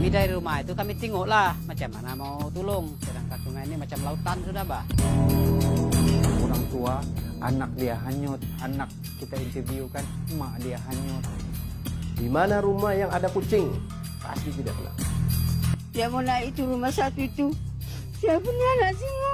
Kami dari rumah itu kami tengoklah macam mana mau tolong. Sedangkan sungai ini macam lautan sudah, Bah. Orang tua, anak dia hanyut. Anak kita interview kan, emak dia hanyut. Di mana rumah yang ada kucing? Pasti tidak kena. Dia mau naik itu rumah satu itu. Saya punya anak semua.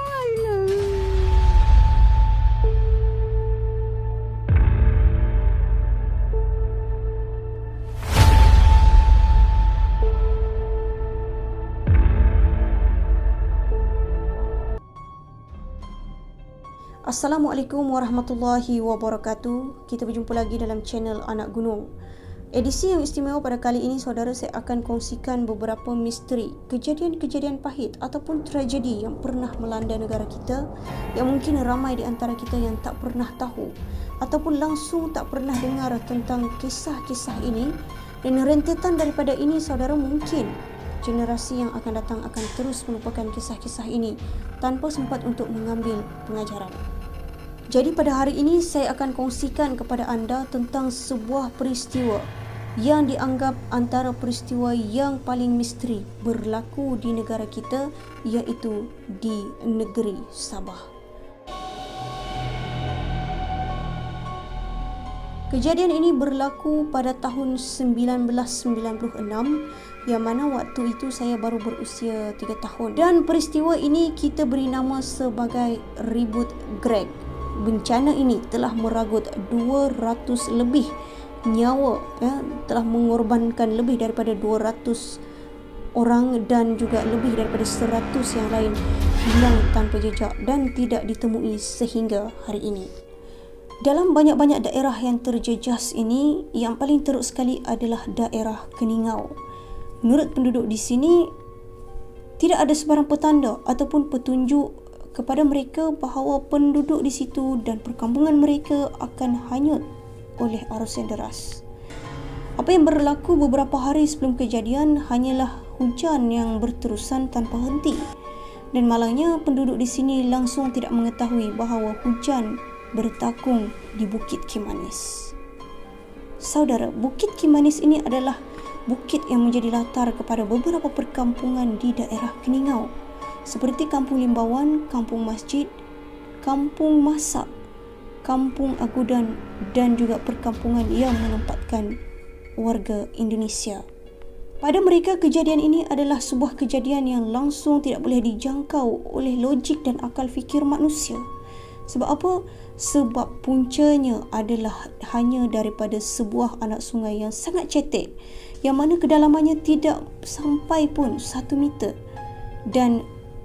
Assalamualaikum warahmatullahi wabarakatuh. Kita berjumpa lagi dalam channel Anak Gunung. Edisi yang istimewa pada kali ini, saudara, saya akan kongsikan beberapa misteri, kejadian-kejadian pahit ataupun tragedi yang pernah melanda negara kita, yang mungkin ramai di antara kita yang tak pernah tahu ataupun langsung tak pernah dengar tentang kisah-kisah ini. Dan rentetan daripada ini, saudara, mungkin generasi yang akan datang akan terus melupakan kisah-kisah ini tanpa sempat untuk mengambil pengajaran. Jadi pada hari ini saya akan kongsikan kepada anda tentang sebuah peristiwa yang dianggap antara peristiwa yang paling misteri berlaku di negara kita, iaitu di negeri Sabah. Kejadian ini berlaku pada tahun 1996, yang mana waktu itu saya baru berusia 3 tahun. Dan peristiwa ini kita beri nama sebagai Ribut Greg. Bencana ini telah meragut 200 lebih nyawa, telah mengorbankan lebih daripada 200 orang dan juga lebih daripada 100 yang lain hilang tanpa jejak dan tidak ditemui sehingga hari ini. Dalam banyak-banyak daerah yang terjejas ini, yang paling teruk sekali adalah daerah Keningau. Menurut penduduk di sini, tidak ada sebarang petanda ataupun petunjuk kepada mereka bahawa penduduk di situ dan perkampungan mereka akan hanyut oleh arus yang deras. Apa yang berlaku beberapa hari sebelum kejadian hanyalah hujan yang berterusan tanpa henti. Dan malangnya penduduk di sini langsung tidak mengetahui bahawa hujan bertakung di Bukit Kimanis. Saudara, Bukit Kimanis ini adalah bukit yang menjadi latar kepada beberapa perkampungan di daerah Keningau, seperti Kampung Limbawan, Kampung Masjid, Kampung Masak, Kampung Agudan dan juga perkampungan yang menempatkan warga Indonesia. Pada mereka, kejadian ini adalah sebuah kejadian yang langsung tidak boleh dijangkau oleh logik dan akal fikir manusia. Sebab apa? Sebab puncanya adalah hanya daripada sebuah anak sungai yang sangat cetek, yang mana kedalamannya tidak sampai pun 1 meter. Dan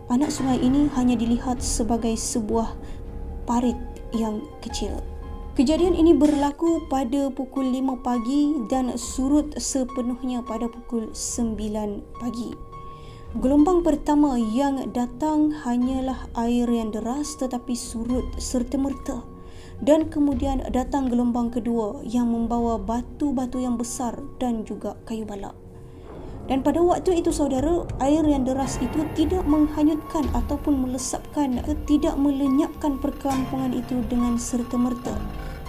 anak sungai ini hanya dilihat sebagai sebuah parit yang kecil. Kejadian ini berlaku pada pukul 5 pagi dan surut sepenuhnya pada pukul 9 pagi. Gelombang pertama yang datang hanyalah air yang deras tetapi surut serta-merta. Dan kemudian datang gelombang kedua yang membawa batu-batu yang besar dan juga kayu balak. Dan pada waktu itu, saudara, air yang deras itu tidak menghanyutkan ataupun melesapkan, tidak melenyapkan perkampungan itu dengan serta-merta,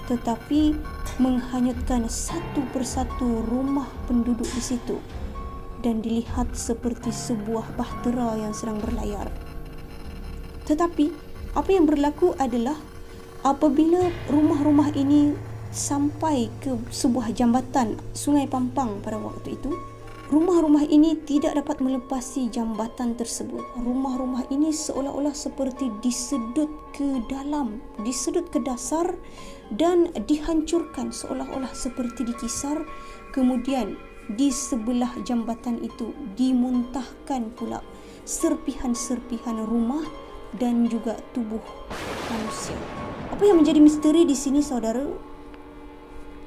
tetapi menghanyutkan satu persatu rumah penduduk di situ dan dilihat seperti sebuah bahtera yang sedang berlayar. Tetapi apa yang berlaku adalah apabila rumah-rumah ini sampai ke sebuah jambatan Sungai Pampang pada waktu itu, rumah-rumah ini tidak dapat melepasi jambatan tersebut. Rumah-rumah ini seolah-olah seperti disedut ke dalam, disedut ke dasar dan dihancurkan seolah-olah seperti dikisar. Kemudian di sebelah jambatan itu dimuntahkan pula serpihan-serpihan rumah dan juga tubuh manusia. Apa yang menjadi misteri di sini, saudara?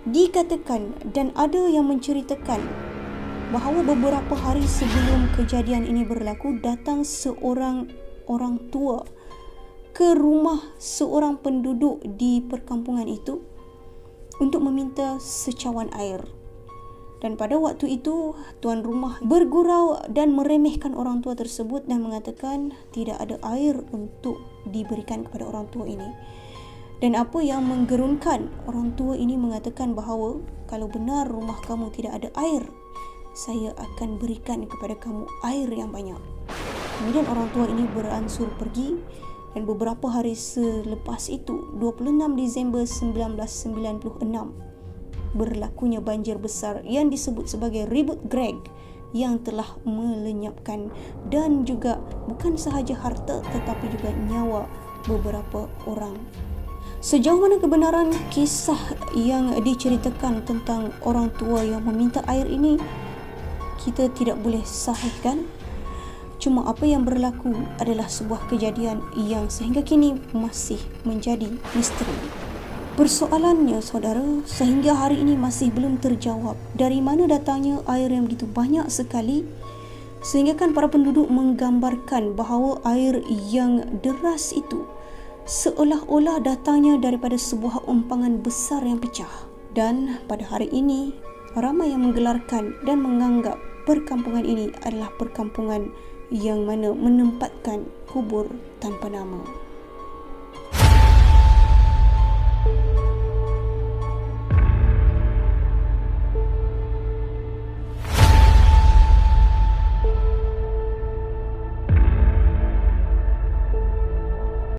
Dikatakan dan ada yang menceritakan bahawa beberapa hari sebelum kejadian ini berlaku, datang seorang orang tua ke rumah seorang penduduk di perkampungan itu untuk meminta secawan air. Dan pada waktu itu, tuan rumah bergurau dan meremehkan orang tua tersebut dan mengatakan tidak ada air untuk diberikan kepada orang tua ini. Dan apa yang menggerunkan, orang tua ini mengatakan bahawa kalau benar rumah kamu tidak ada air, saya akan berikan kepada kamu air yang banyak. Kemudian orang tua ini beransur pergi dan beberapa hari selepas itu, 26 Disember 1996, berlakunya banjir besar yang disebut sebagai ribut Greg yang telah melenyapkan dan juga bukan sahaja harta tetapi juga nyawa beberapa orang. Sejauh mana kebenaran kisah yang diceritakan tentang orang tua yang meminta air ini, kita tidak boleh sahihkan. Cuma apa yang berlaku adalah sebuah kejadian yang sehingga kini masih menjadi misteri. Persoalannya saudara, sehingga hari ini masih belum terjawab dari mana datangnya air yang begitu banyak sekali, sehingga kan para penduduk menggambarkan bahawa air yang deras itu seolah-olah datangnya daripada sebuah umpangan besar yang pecah. Dan pada hari ini ramai yang menggelarkan dan menganggap perkampungan ini adalah perkampungan yang mana menempatkan kubur tanpa nama.